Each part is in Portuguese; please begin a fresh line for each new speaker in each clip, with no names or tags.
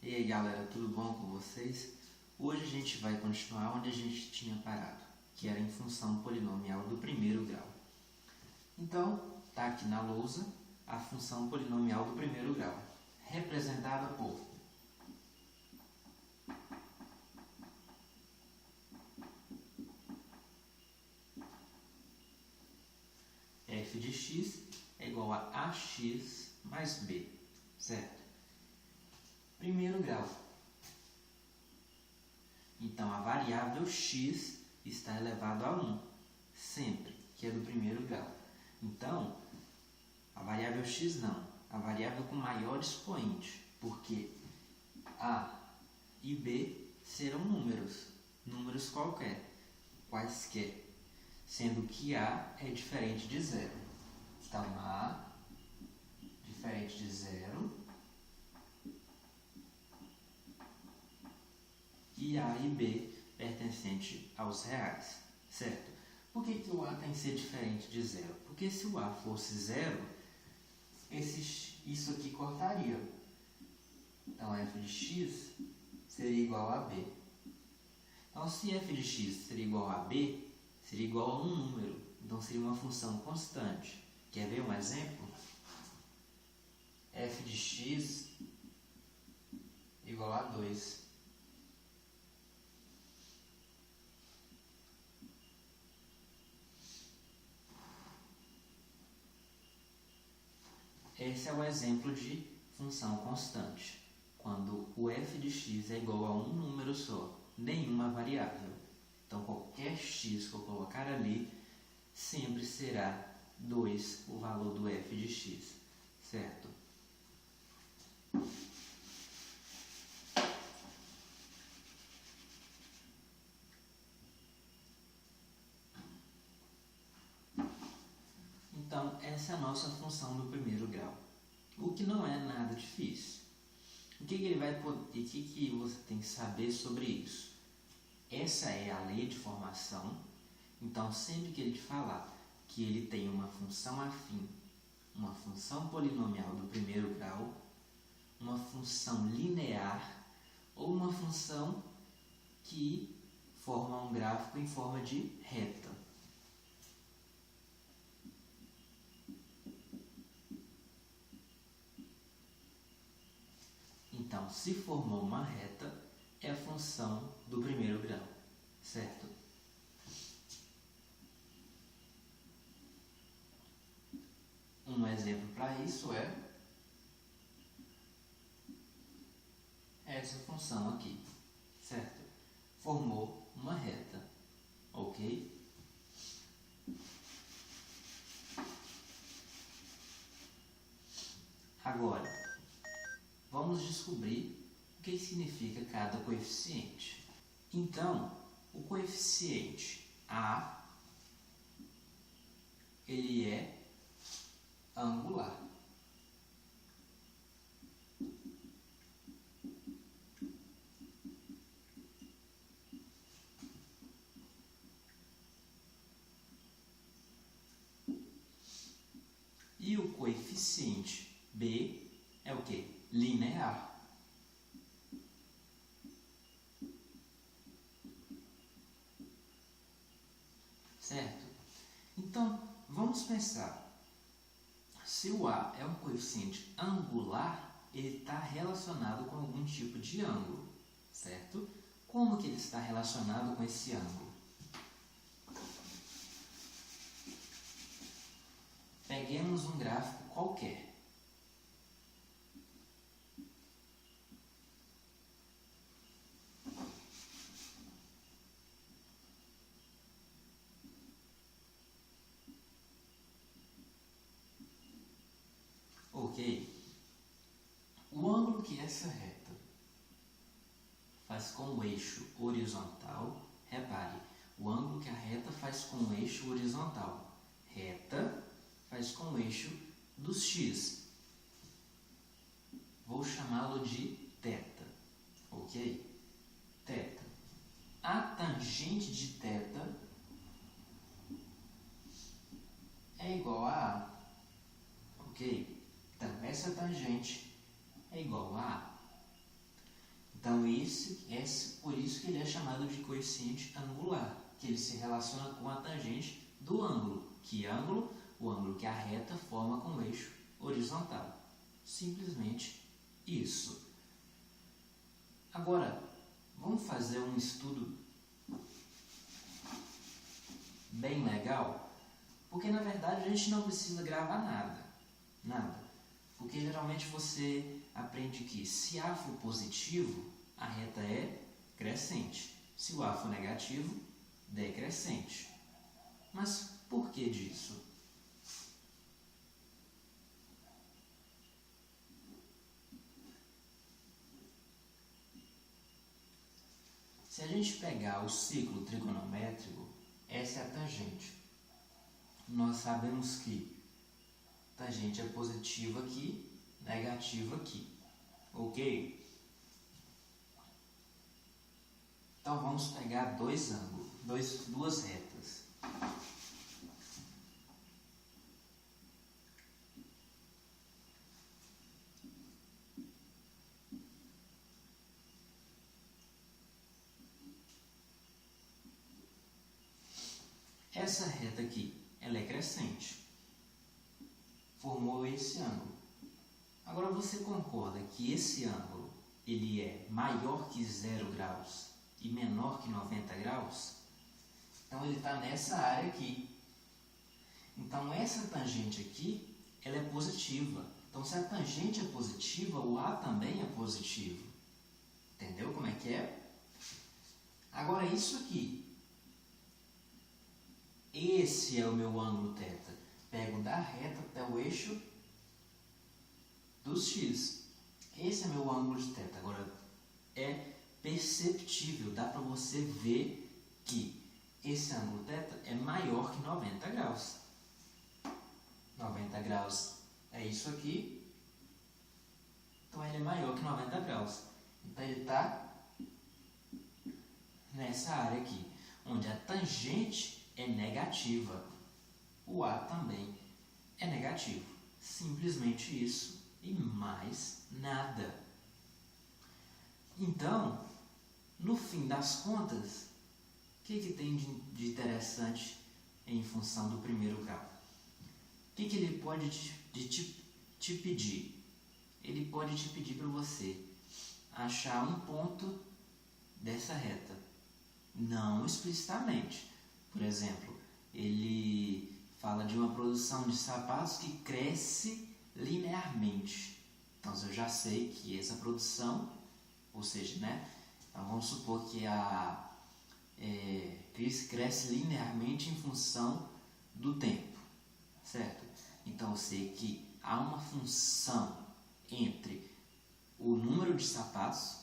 E aí galera, tudo bom com vocês? Hoje a gente vai continuar onde a gente tinha parado, que era em função polinomial do primeiro grau. Então, está aqui na lousa a função polinomial do primeiro grau, representada por f de x é igual a ax mais b, certo? Primeiro grau. Então, a variável x está elevado a 1, sempre, que é do primeiro grau. Então, a variável x não, a variável com maior expoente, porque a e b serão números quaisquer, sendo que a é diferente de zero. Então, a diferente de zero e a e b pertencente aos reais, certo? Por que o a tem que ser diferente de zero? Porque se o a fosse zero, isso aqui cortaria. Então, f de x seria igual a b. Então, se f de x seria igual a b, seria igual a um número. Então, seria uma função constante. Quer ver um exemplo? F de x igual a 2. Esse é o exemplo de função constante, quando o f de x é igual a um número só, nenhuma variável. Então, qualquer x que eu colocar ali, sempre será 2 o valor do f de x, certo? Então, essa é a nossa função do primeiro grau, o que não é nada difícil. O que você tem que saber sobre isso? Essa é a lei de formação. Então, sempre que ele te falar que ele tem uma função afim, uma função polinomial do primeiro grau, uma função linear ou uma função que forma um gráfico em forma de reta. Então, se formou uma reta, é a função do primeiro grau, certo? Um exemplo para isso é essa função aqui, certo? Formou uma reta, ok? Agora, vamos descobrir o que significa cada coeficiente. Então, o coeficiente A, ele é angular. E o coeficiente B é o quê? Linear. Certo? Então, vamos pensar. Se o A é um coeficiente angular, ele está relacionado com algum tipo de ângulo, certo? Como que ele está relacionado com esse ângulo? Peguemos um gráfico qualquer. Ok? O ângulo que essa reta faz com o eixo horizontal, repare, o ângulo que a reta faz com o eixo horizontal, reta faz com o eixo dos x. Vou chamá-lo de θ, ok? Θ. A tangente de θ é igual a A, ok? Então, essa tangente é igual a A. por isso que ele é chamado de coeficiente angular, que ele se relaciona com a tangente do ângulo. Que ângulo? O ângulo que a reta forma com o eixo horizontal. Simplesmente isso. Agora, vamos fazer um estudo bem legal, porque na verdade a gente não precisa gravar nada. Porque geralmente você aprende que se A for positivo, a reta é crescente. Se o A for negativo, decrescente. Mas por que disso? Se a gente pegar o ciclo trigonométrico, essa é a tangente. Nós sabemos que tangente é positiva aqui, negativa aqui. Ok? Então vamos pegar dois ângulos, duas retas. Essa reta aqui, ela é crescente. Formou esse ângulo. Agora você concorda que esse ângulo ele é maior que 0 graus e menor que 90 graus? Então ele está nessa área aqui. Então essa tangente aqui, ela é positiva. Então se a tangente é positiva, o A também é positivo. Entendeu como é que é? Agora isso aqui. Esse é o meu ângulo θ. Pego da reta até o eixo dos x. Esse é meu ângulo de θ. Agora, é perceptível, dá para você ver que esse ângulo θ é maior que 90 graus. 90 graus é isso aqui. Então, ele é maior que 90 graus. Então, ele está nessa área aqui, onde a tangente é negativa. O A também é negativo. Simplesmente isso e mais nada. Então, no fim das contas, o que tem de interessante em função do primeiro grau? O que ele pode te pedir? Ele pode te pedir para você achar um ponto dessa reta. Não explicitamente. Por exemplo, ele fala de uma produção de sapatos que cresce linearmente. Então, eu já sei que essa produção, ou seja, né? Então, vamos supor que cresce linearmente em função do tempo, certo? Então, eu sei que há uma função entre o número de sapatos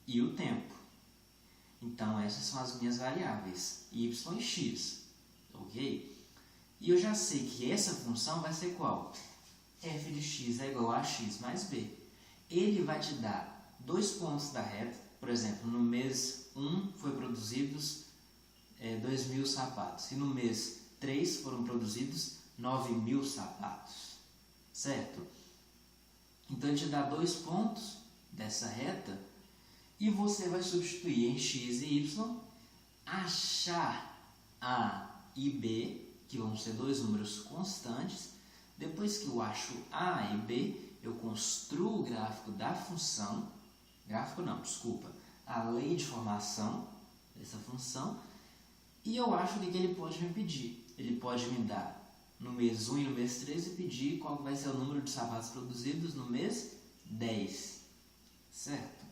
e o tempo. Então, essas são as minhas variáveis, y e x, ok? E eu já sei que essa função vai ser qual? F de x é igual a x mais b. Ele vai te dar 2 pontos da reta, por exemplo, no mês 1 foi produzidos 2.000 sapatos, e no mês 3 foram produzidos 9.000 sapatos, certo? Então, ele te dá 2 pontos dessa reta, e você vai substituir em x e y, achar A e B, que vão ser 2 números constantes. Depois que eu acho A e B, eu construo o gráfico da função, a lei de formação dessa função, e eu acho o que ele pode me pedir. Ele pode me dar no mês 1 e no mês 3 e pedir qual vai ser o número de sapatos produzidos no mês 10, certo?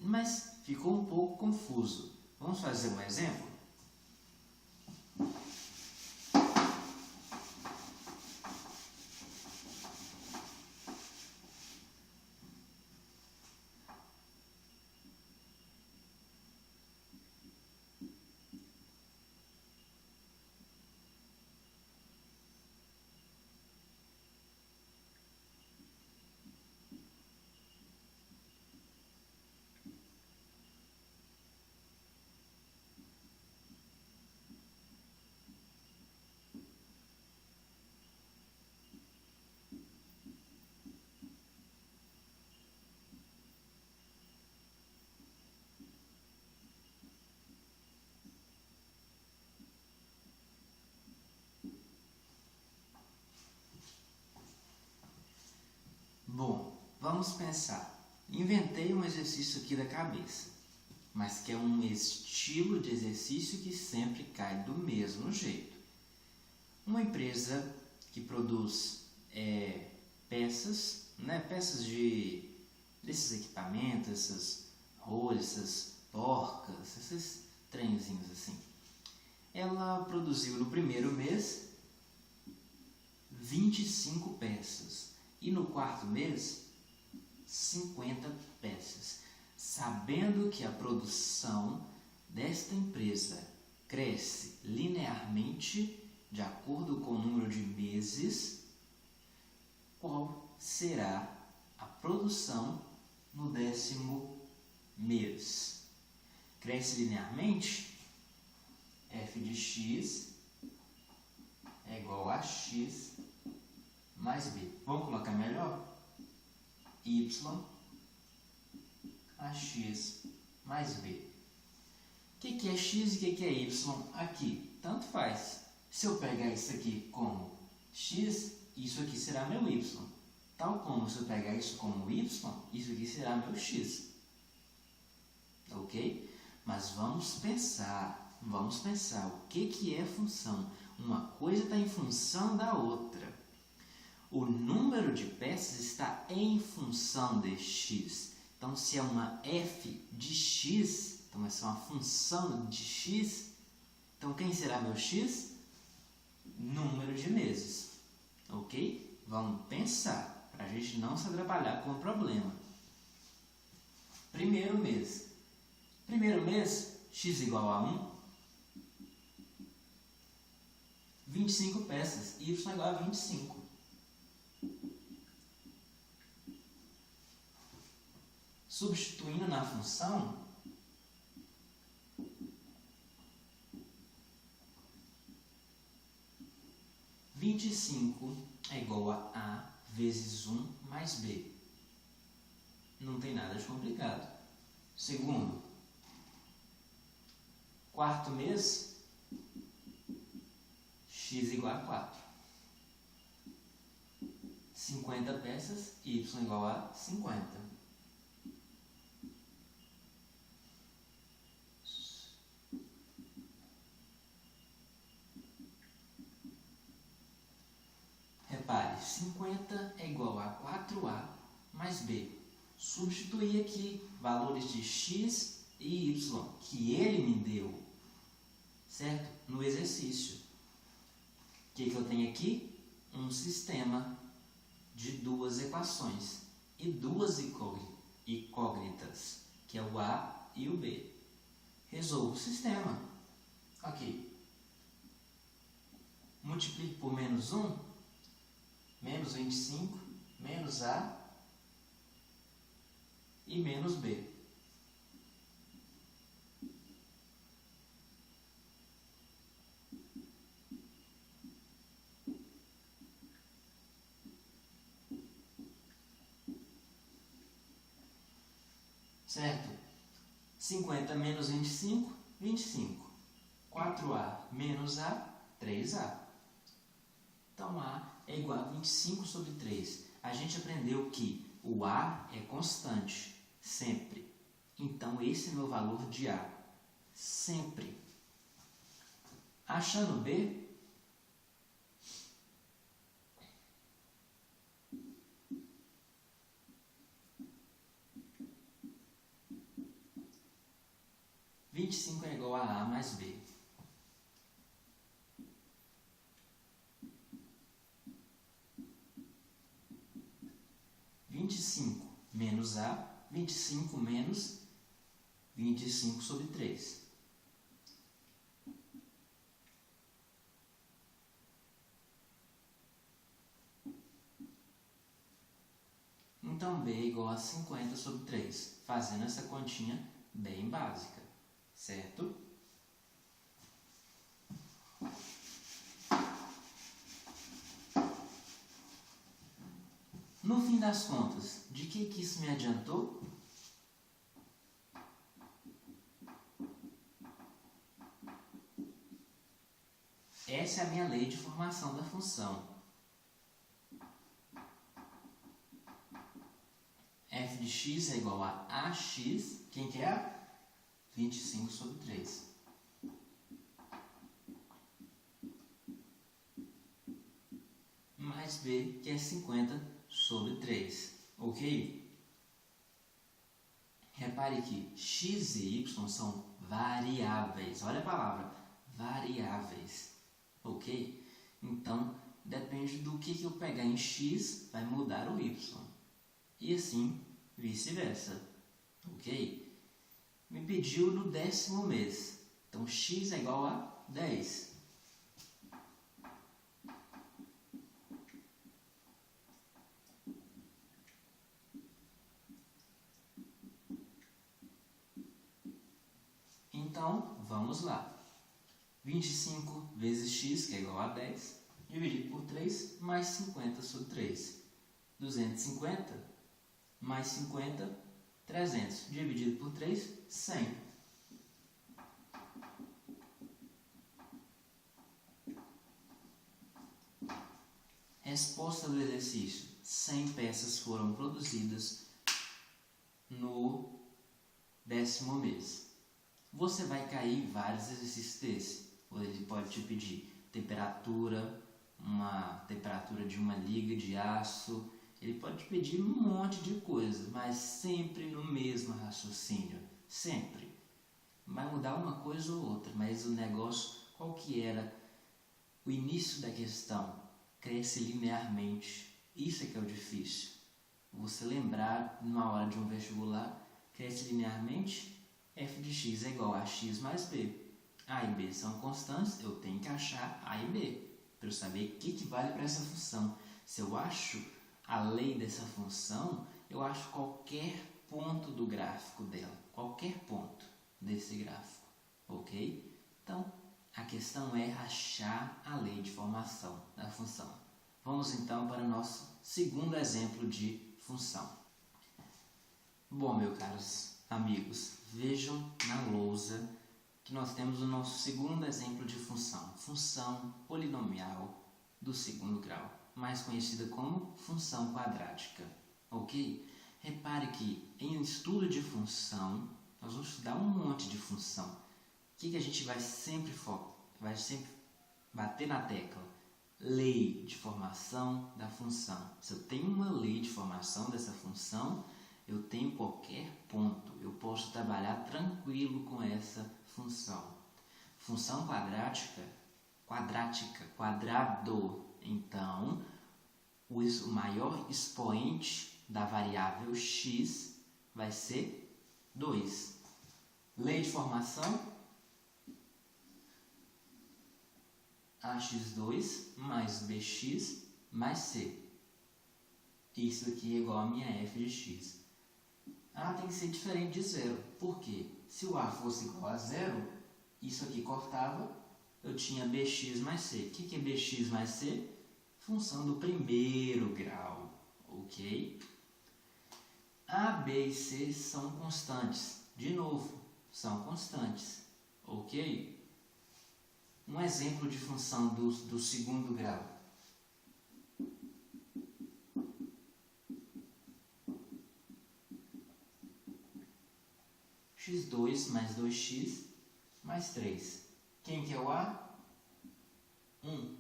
Mas ficou um pouco confuso. Vamos fazer um exemplo? vamos pensar. Inventei um exercício aqui da cabeça, mas que é um estilo de exercício que sempre cai do mesmo jeito. Uma empresa que produz peças, né, peças desses equipamentos, essas rolhas, essas porcas, esses trenzinhos assim. Ela produziu no primeiro mês 25 peças e no quarto mês 50 peças. Sabendo que a produção desta empresa cresce linearmente de acordo com o número de meses, qual será a produção no 10º mês? Cresce linearmente? F de x é igual a x mais b. Vamos colocar melhor? Y a x mais b. O que é x e o que é y aqui? Tanto faz. Se eu pegar isso aqui como x, isso aqui será meu y. Tal como se eu pegar isso como y, isso aqui será meu x. Ok? Mas vamos pensar o que é função. Uma coisa está em função da outra. O número de peças está em função de x. Então, se é uma f de x, então essa é uma função de x, então quem será meu x? Número de meses. Ok? Vamos pensar, para a gente não se atrapalhar com o problema. Primeiro mês. Primeiro mês, x igual a 1. 25 peças, y igual a 25. Substituindo na função, vinte e cinco é igual a vezes 1 mais b. Não tem nada de complicado. Segundo, quarto mês, x igual a 4. 50 peças, y igual a 50. Repare, 50 é igual a 4a mais b. Substituir aqui valores de x e y que ele me deu, certo? No exercício. O que eu tenho aqui? Um sistema de duas equações e duas incógnitas, que é o a e o b. Resolvo o sistema. Ok. Multiplique por menos 1, menos 25, menos a e menos b. Certo? 50 menos 25, 25. 4a menos a, 3a. Então, a é igual a 25 sobre 3. A gente aprendeu que o a é constante, sempre. Então, esse é meu valor de a, sempre. Achando b, vinte e cinco é igual a mais b. Menos a, 25 menos 25 sobre 3. Então, b é igual a 50 sobre 3, fazendo essa continha bem básica, certo? No fim das contas, de que isso me adiantou? Essa é a minha lei de formação da função. f de x é igual a ax, quem que é? 25 sobre 3. Mais b, que é 50 sobre 3. Ok? Repare que x e y são variáveis. Olha a palavra, variáveis. Ok? Então, depende do que eu pegar em x, vai mudar o y. E assim, vice-versa. Ok? Me pediu no 10º mês. Então, x é igual a 10. Então, vamos lá. 25 vezes x, que é igual a 10, dividido por 3, mais 50 sobre 3. 250 mais 50, 300. Dividido por 3, 100. Resposta do exercício. 100 peças foram produzidas no 10º mês. Você vai cair em vários exercícios desses. Ele pode te pedir temperatura, uma temperatura de uma liga de aço. Ele pode te pedir um monte de coisa, mas sempre no mesmo raciocínio. Sempre. Vai mudar uma coisa ou outra, mas o negócio, qual que era o início da questão? Cresce linearmente. Isso é que é o difícil. Você lembrar, numa hora de um vestibular, cresce linearmente, f de x é igual a x mais b. A e b são constantes, eu tenho que achar a e b, para eu saber o que vale para essa função. Se eu acho a lei dessa função, eu acho qualquer ponto do gráfico dela, qualquer ponto desse gráfico, ok? Então, a questão é achar a lei de formação da função. Vamos então para o nosso segundo exemplo de função. Bom, meus caros amigos, vejam na lousa que nós temos o nosso segundo exemplo de função. Função polinomial do segundo grau, mais conhecida como função quadrática. Ok? Repare que em estudo de função, nós vamos estudar um monte de função. O que a gente vai sempre bater na tecla? Lei de formação da função. Se eu tenho uma lei de formação dessa função, eu tenho qualquer ponto. Eu posso trabalhar tranquilo com essa função. Função quadrática, quadrado. Então, o maior expoente da variável x vai ser 2. Lei de formação, ax2 mais bx mais c. Isso aqui é igual a minha f de x. Tem que ser diferente de zero. Por quê? Se o a fosse igual a zero, isso aqui cortava, eu tinha bx mais c. O que é bx mais c? Função do primeiro grau, ok? A, b e c são constantes. De novo, são constantes, ok? Um exemplo de função do segundo grau. x2 mais 2x mais 3. Quem que é o A? 1.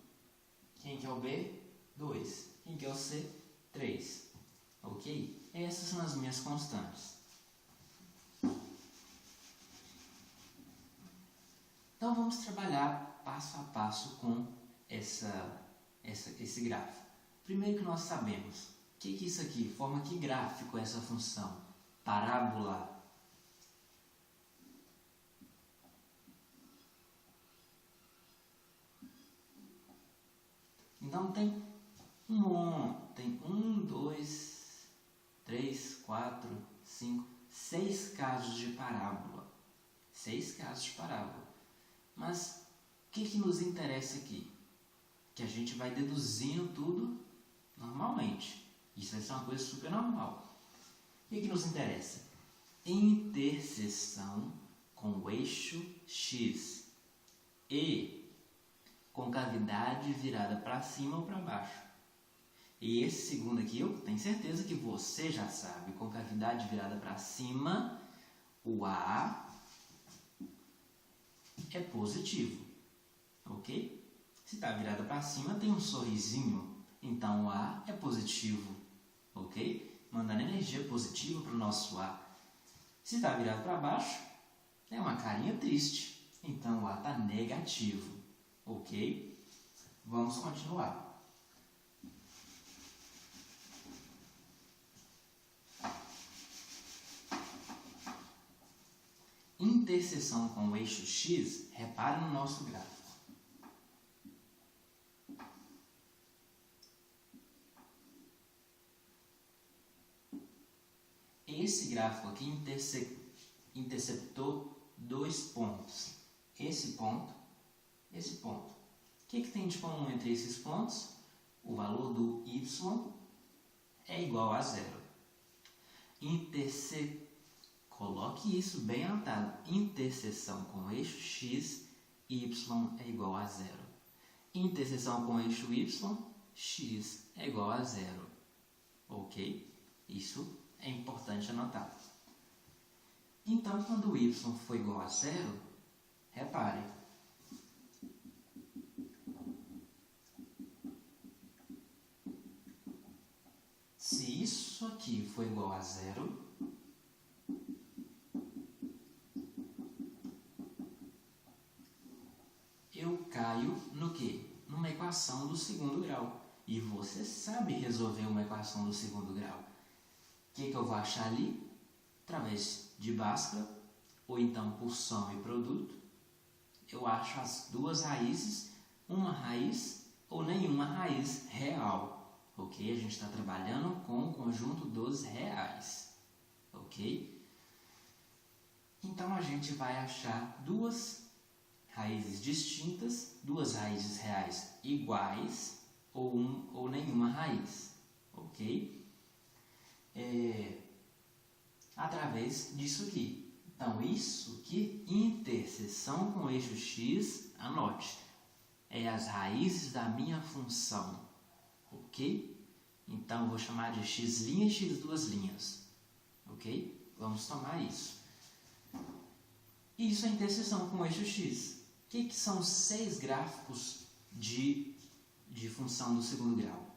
Quem que é o B? 2. Quem que é o C? 3. Ok? Essas são as minhas constantes. Então vamos trabalhar passo a passo com esse gráfico. Primeiro que nós sabemos, o que é isso aqui? Forma que gráfico é essa função? Parábola. Então tem 1, 2, 3, 4, 5, 6 casos de parábola. 6 casos de parábola. Mas o que nos interessa aqui? Que a gente vai deduzindo tudo normalmente. Isso vai ser uma coisa super normal. O que nos interessa? Interseção com o eixo x e concavidade virada para cima ou para baixo. E esse segundo aqui, eu tenho certeza que você já sabe. Com cavidade virada para cima, o A é positivo, ok? Se está virada para cima, tem um sorrisinho, então o A é positivo, ok? Mandando energia positiva para o nosso A. Se está virado para baixo, é uma carinha triste, então o A está negativo, ok? Vamos continuar. Interseção com o eixo X, repare no nosso gráfico. Esse gráfico aqui interceptou dois pontos. Esse ponto, esse ponto. O que tem de comum entre esses pontos? O valor do y é igual a zero. Coloque isso bem anotado. Interseção com o eixo x, y é igual a zero. Interseção com o eixo y, x é igual a zero. Ok? Isso é importante anotar. Então, quando o y for igual a zero, repare. Se isso aqui for igual a zero, eu caio no quê? Numa equação do segundo grau. E você sabe resolver uma equação do segundo grau. O que eu vou achar ali? Através de Bhaskara, ou então por soma e produto, eu acho as duas raízes, uma raiz ou nenhuma raiz real. Ok? A gente está trabalhando com o conjunto dos reais. Ok? Então a gente vai achar duas raízes distintas, duas raízes reais iguais ou nenhuma raiz. Ok? Através disso aqui. Então, isso aqui, interseção com o eixo x, anote, é as raízes da minha função, ok? Então, eu vou chamar de x' e x duas linhas, ok? Vamos tomar isso. Isso é interseção com o eixo x. O que são 6 gráficos de função do segundo grau?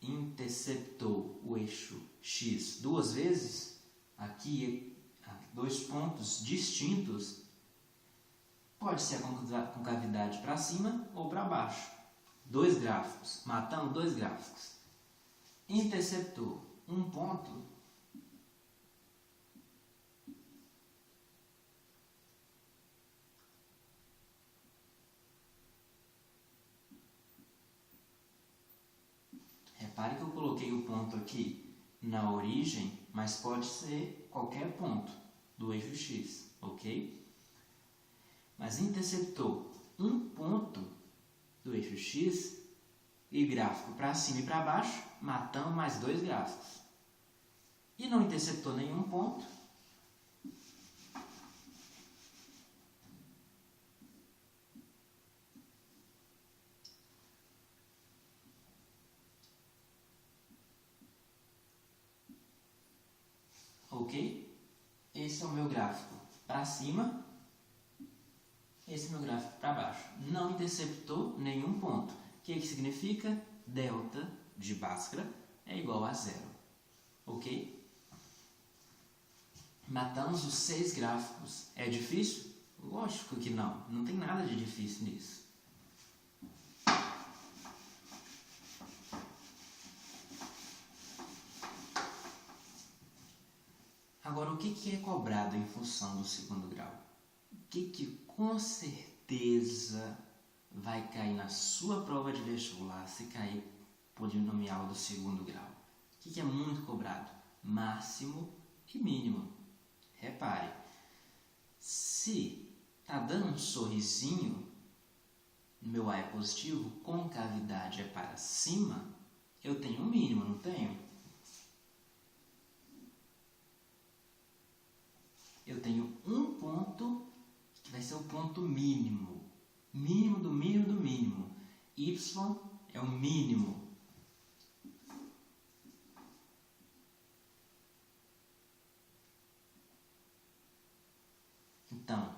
Interceptou o eixo x duas vezes, aqui 2 pontos distintos, pode ser a concavidade para cima ou para baixo. 2 gráficos, matando 2 gráficos. Interceptou um ponto, repare que eu coloquei o ponto aqui na origem, mas pode ser qualquer ponto do eixo x, ok? Mas interceptou um ponto do eixo x e gráfico para cima e para baixo, matando mais 2 gráficos. E não interceptou nenhum ponto, ok? Esse é o meu gráfico para cima, esse é o meu gráfico para baixo. Não interceptou nenhum ponto. O que significa? Delta de Bhaskara é igual a zero, ok? Matamos os 6 gráficos. É difícil? Lógico que não. Não tem nada de difícil nisso. Agora, o que é cobrado em função do segundo grau? O que com certeza vai cair na sua prova de vestibular se cair polinomial do segundo grau? O que é muito cobrado? Máximo e mínimo. Repare, se está dando um sorrisinho, meu A é positivo, concavidade é para cima, eu tenho um mínimo, não tenho? Eu tenho um ponto que vai ser o ponto mínimo. Mínimo do mínimo do mínimo. Y é o mínimo. Então,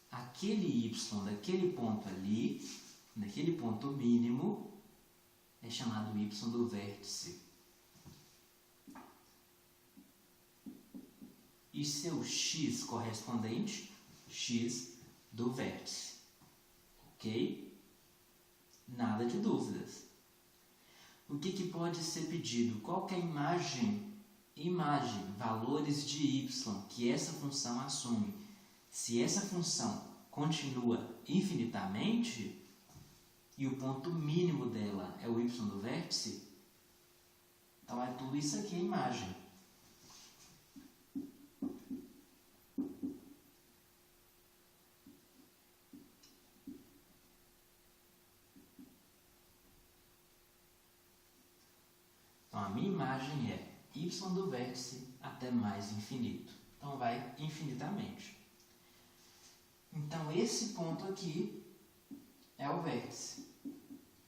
aquele y daquele ponto ali, daquele ponto mínimo, é chamado y do vértice. E seu x correspondente, x do vértice. Ok? Nada de dúvidas. O que pode ser pedido? Qual que é a imagem, valores de y que essa função assume? Se essa função continua infinitamente e o ponto mínimo dela é o y do vértice, então é tudo isso aqui a imagem. Então, a minha imagem é y do vértice até mais infinito. Então, vai infinitamente. Então, esse ponto aqui é o vértice.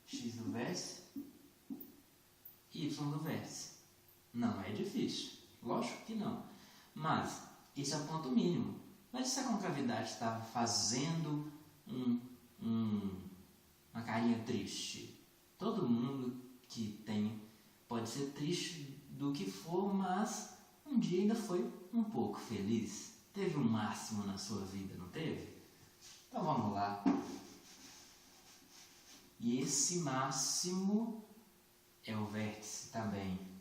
X do vértice, y do vértice. Não é difícil. Lógico que não. Mas, esse é o ponto mínimo. Mas se a concavidade estava fazendo uma carinha triste, todo mundo que tem pode ser triste do que for, mas um dia ainda foi um pouco feliz. Teve um máximo na sua vida, não teve? Então vamos lá. E esse máximo é o vértice também.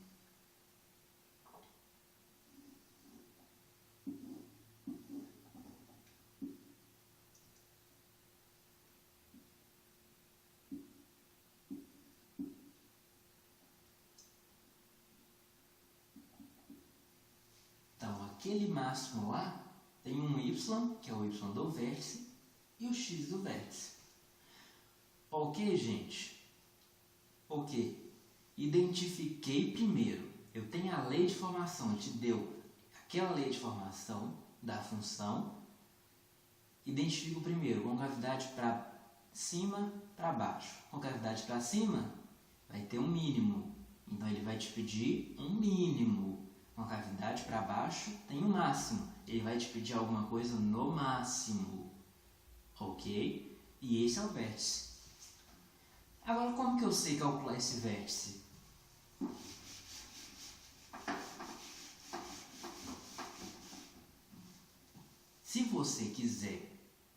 Aquele máximo lá tem um y, que é o y do vértice, e o x do vértice. Ok, gente? Ok. Identifiquei primeiro. Eu tenho a lei de formação, te deu aquela lei de formação da função. Identifico primeiro concavidade para cima, para baixo. Concavidade para cima vai ter um mínimo. Então, ele vai te pedir um mínimo. Concavidade para baixo tem um máximo. Ele vai te pedir alguma coisa no máximo. Ok? E esse é o vértice. Agora, como que eu sei calcular esse vértice? Se você quiser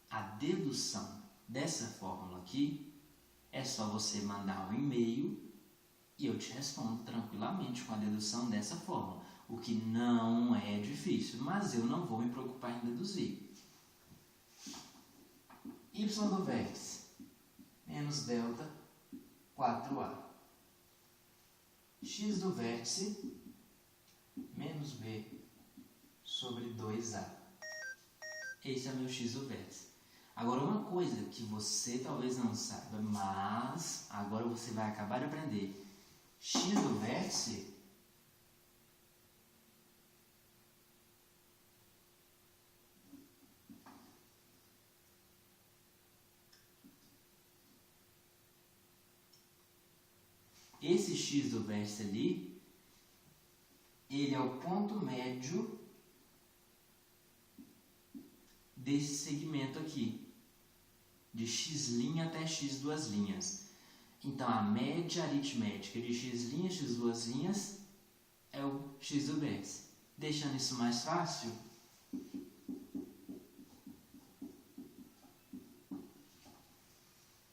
a dedução dessa fórmula aqui, é só você mandar um e-mail e eu te respondo tranquilamente com a dedução dessa fórmula. O que não é difícil, mas eu não vou me preocupar em deduzir. Y do vértice menos delta 4a. X do vértice menos b sobre 2a. Esse é o meu x do vértice. Agora, uma coisa que você talvez não saiba, mas agora você vai acabar de aprender. X do vértice esse x do vértice ali, ele é o ponto médio desse segmento aqui, de x' até x duas linhas. Então, a média aritmética de x', x duas linhas, é o x do vértice. Deixando isso mais fácil,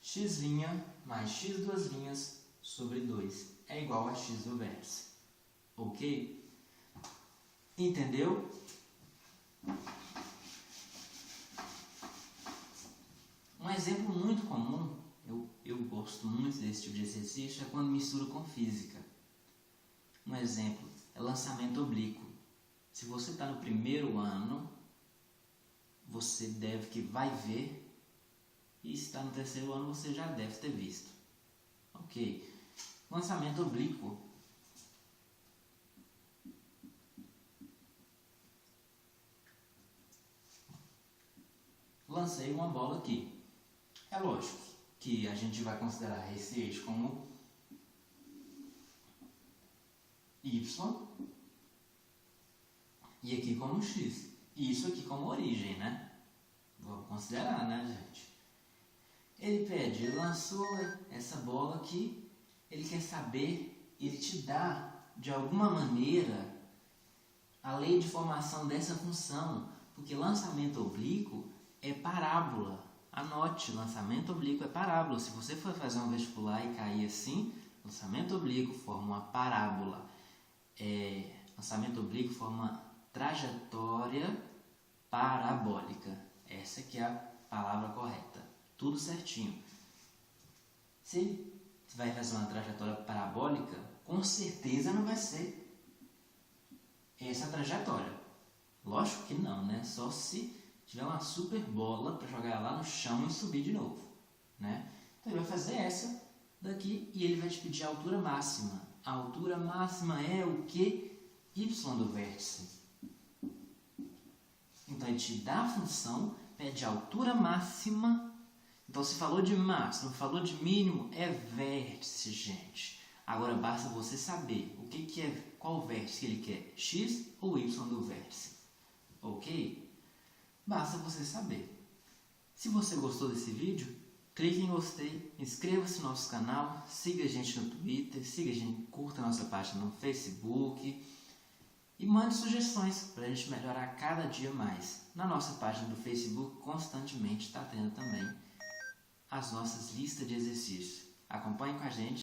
x' mais x duas linhas sobre 2 é igual a x do vértice. Ok? Entendeu? Um exemplo muito comum, eu gosto muito desse tipo de exercício, é quando misturo com física. Um exemplo é lançamento oblíquo. Se você está no primeiro ano, você vai ver, e se está no terceiro ano, você já deve ter visto. Ok. Lançamento oblíquo. Lancei uma bola aqui. É lógico que a gente vai considerar esse eixo como y e aqui como x. E isso aqui como origem, né? Vamos considerar, né, gente? Ele lançou essa bola aqui, ele quer saber, ele te dá, de alguma maneira, a lei de formação dessa função, porque lançamento oblíquo é parábola. Anote, lançamento oblíquo é parábola. Se você for fazer um vestibular e cair assim, lançamento oblíquo forma uma parábola. Lançamento oblíquo forma uma trajetória parabólica. Essa que é a palavra correta. Tudo certinho. Se ele vai fazer uma trajetória parabólica, com certeza não vai ser essa trajetória. Lógico que não, né? Só se tiver uma super bola para jogar lá no chão e subir de novo, né? Então ele vai fazer essa daqui e ele vai te pedir a altura máxima. A altura máxima é o que? Y do vértice. Então ele te dá a função, pede a altura máxima. Então se falou de máximo, falou de mínimo, é vértice, gente. Agora basta você saber o que é, qual vértice que ele quer, x ou y do vértice. Ok? Basta você saber. Se você gostou desse vídeo, clique em gostei, inscreva-se no nosso canal, siga a gente no Twitter, siga a gente, curta a nossa página no Facebook e mande sugestões para a gente melhorar cada dia mais. Na nossa página do Facebook, constantemente está tendo também as nossas listas de exercícios. Acompanhe com a gente.